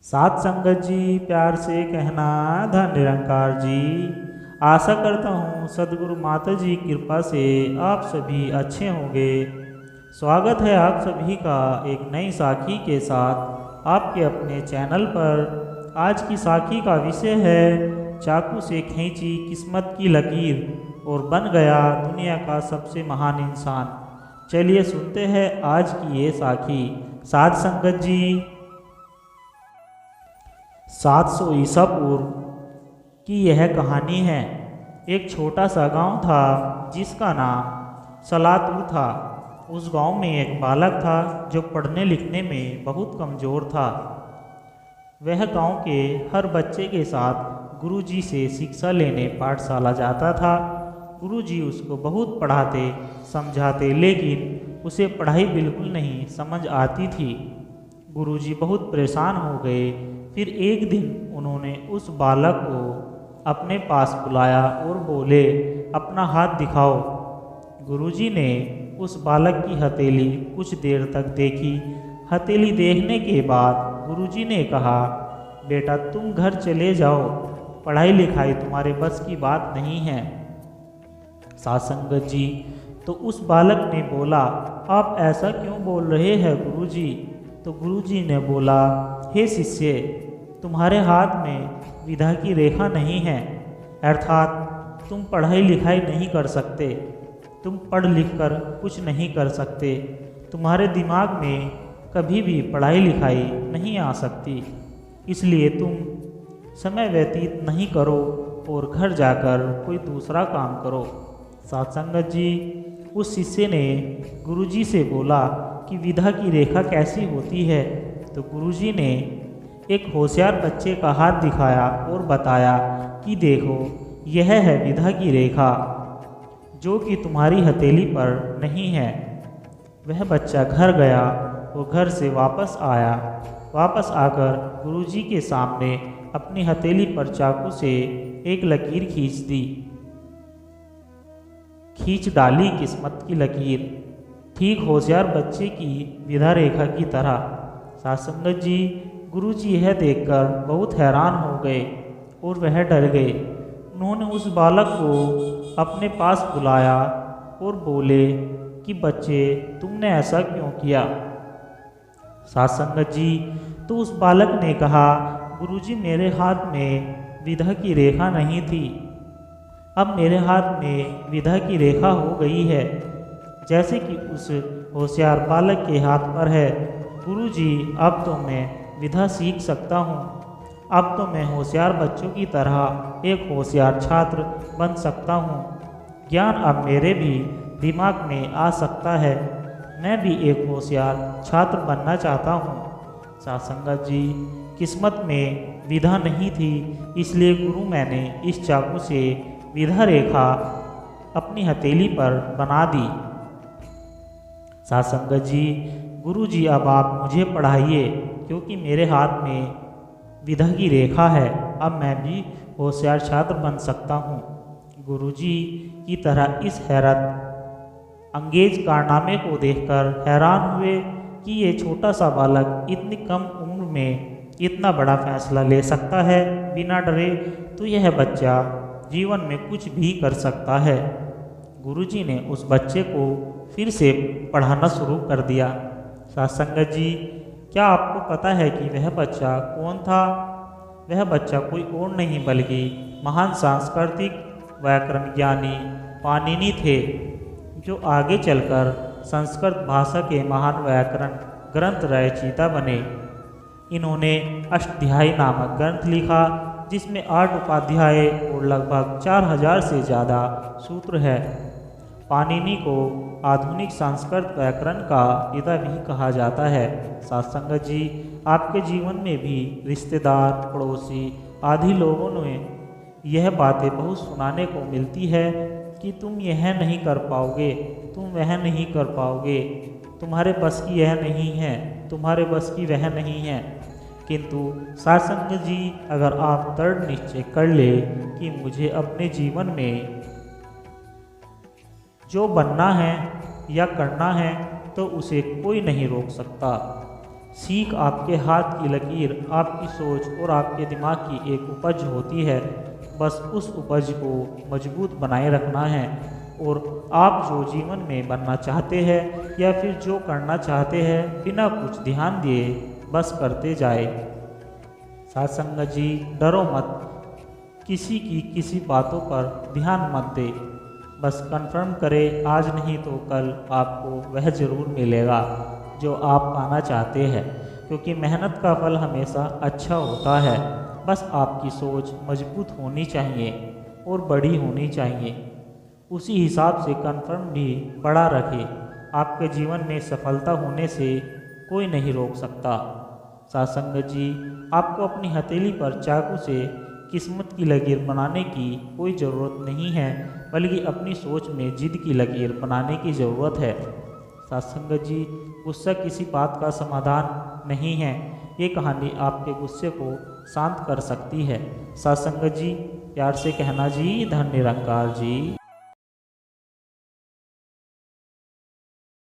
साथ संगत जी, प्यार से कहना धन निरंकार जी। आशा करता हूँ सदगुरु माता जी की कृपा से आप सभी अच्छे होंगे। स्वागत है आप सभी का एक नई साखी के साथ आपके अपने चैनल पर। आज की साखी का विषय है चाकू से खींची किस्मत की लकीर और बन गया दुनिया का सबसे महान इंसान। चलिए सुनते हैं आज की ये साखी। साध संगत जी, 700 ईसा पूर्व की यह कहानी है। एक छोटा सा गांव था जिसका नाम सलातुर था। उस गांव में एक बालक था जो पढ़ने लिखने में बहुत कमज़ोर था। वह गांव के हर बच्चे के साथ गुरुजी से शिक्षा लेने पाठशाला जाता था। गुरुजी उसको बहुत पढ़ाते समझाते, लेकिन उसे पढ़ाई बिल्कुल नहीं समझ आती थी। गुरुजी बहुत परेशान हो गए। फिर एक दिन उन्होंने उस बालक को अपने पास बुलाया और बोले, अपना हाथ दिखाओ। गुरुजी ने उस बालक की हथेली कुछ देर तक देखी। हथेली देखने के बाद गुरुजी ने कहा, बेटा तुम घर चले जाओ, पढ़ाई लिखाई तुम्हारे बस की बात नहीं है। सासंगत जी, तो उस बालक ने बोला, आप ऐसा क्यों बोल रहे हैं गुरुजी? तो गुरुजी ने बोला, हे शिष्य, तुम्हारे हाथ में विधा की रेखा नहीं है, अर्थात तुम पढ़ाई लिखाई नहीं कर सकते। तुम पढ़ लिख कर कुछ नहीं कर सकते। तुम्हारे दिमाग में कभी भी पढ़ाई लिखाई नहीं आ सकती। इसलिए तुम समय व्यतीत नहीं करो और घर जाकर कोई दूसरा काम करो। सत्संगत जी, उस शिष्य ने गुरुजी से बोला कि विधा की रेखा कैसी होती है? तो गुरुजी ने एक होशियार बच्चे का हाथ दिखाया और बताया कि देखो, यह है विधा की रेखा जो कि तुम्हारी हथेली पर नहीं है। वह बच्चा घर गया और घर से वापस आया। वापस आकर गुरुजी के सामने अपनी हथेली पर चाकू से एक लकीर खींच डाली, किस्मत की लकीर, ठीक होशियार बच्चे की विधा रेखा की तरह। सासंगत जी, गुरुजी यह देखकर बहुत हैरान हो गए और वह डर गए। उन्होंने उस बालक को अपने पास बुलाया और बोले कि बच्चे, तुमने ऐसा क्यों किया? सासंगत जी, तो उस बालक ने कहा, गुरुजी मेरे हाथ में विधा की रेखा नहीं थी, अब मेरे हाथ में विधा की रेखा हो गई है, जैसे कि उस होशियार बालक के हाथ पर है। गुरुजी, अब तो मैं विधा सीख सकता हूँ। अब तो मैं होशियार बच्चों की तरह एक होशियार छात्र बन सकता हूँ। ज्ञान अब मेरे भी दिमाग में आ सकता है। मैं भी एक होशियार छात्र बनना चाहता हूँ। सासंगत जी, किस्मत में विधा नहीं थी, इसलिए गुरु मैंने इस चाकू से विधा रेखा अपनी हथेली पर बना दी। सासंगत जी, गुरुजी अब आप मुझे पढ़ाइए, क्योंकि मेरे हाथ में विधा की रेखा है। अब मैं भी होशियार छात्र बन सकता हूँ। गुरुजी की तरह इस हैरत अंगेज कारनामे को देखकर हैरान हुए कि ये छोटा सा बालक इतनी कम उम्र में इतना बड़ा फैसला ले सकता है बिना डरे, तो यह बच्चा जीवन में कुछ भी कर सकता है। गुरुजी ने उस बच्चे को फिर से पढ़ाना शुरू कर दिया। सत्संगत जी, क्या आपको पता है कि वह बच्चा कौन था? वह बच्चा कोई और नहीं बल्कि महान सांस्कृतिक व्याकरण ज्ञानी पाणिनि थे, जो आगे चलकर संस्कृत भाषा के महान व्याकरण ग्रंथ रचयिता बने। इन्होंने अष्टाध्यायी नामक ग्रंथ लिखा, जिसमें 8 उपाध्याय और लगभग 4000 से ज़्यादा सूत्र है। पाणिनि को आधुनिक संस्कृत व्याकरण का पिता भी कहा जाता है। सत्संगत जी, आपके जीवन में भी रिश्तेदार, पड़ोसी आदि लोगों ने यह बातें बहुत सुनाने को मिलती है कि तुम यह नहीं कर पाओगे, तुम वह नहीं कर पाओगे, तुम्हारे बस की यह नहीं है, तुम्हारे बस की वह नहीं है। किंतु सत्संगत जी, अगर आप दृढ़ निश्चय कर ले कि मुझे अपने जीवन में जो बनना है या करना है, तो उसे कोई नहीं रोक सकता। सीख आपके हाथ की लकीर, आपकी सोच और आपके दिमाग की एक उपज होती है। बस उस उपज को मजबूत बनाए रखना है और आप जो जीवन में बनना चाहते हैं या फिर जो करना चाहते हैं, बिना कुछ ध्यान दिए बस करते जाए। साथ संगत जी, डरो मत, किसी की किसी बातों पर ध्यान मत दे, बस कंफर्म करें, आज नहीं तो कल आपको वह ज़रूर मिलेगा जो आप पाना चाहते हैं, क्योंकि मेहनत का फल हमेशा अच्छा होता है। बस आपकी सोच मजबूत होनी चाहिए और बड़ी होनी चाहिए, उसी हिसाब से कंफर्म भी बड़ा रखें। आपके जीवन में सफलता होने से कोई नहीं रोक सकता। सासंगत जी, आपको अपनी हथेली पर चाकू से किस्मत की लकीर बनाने की कोई ज़रूरत नहीं है, बल्कि अपनी सोच में जिद की लकीर बनाने की ज़रूरत है। सत्संगत जी, गुस्सा किसी बात का समाधान नहीं है। ये कहानी आपके गुस्से को शांत कर सकती है। सत्संगत जी, प्यार से कहना जी, धन निरंकार जी।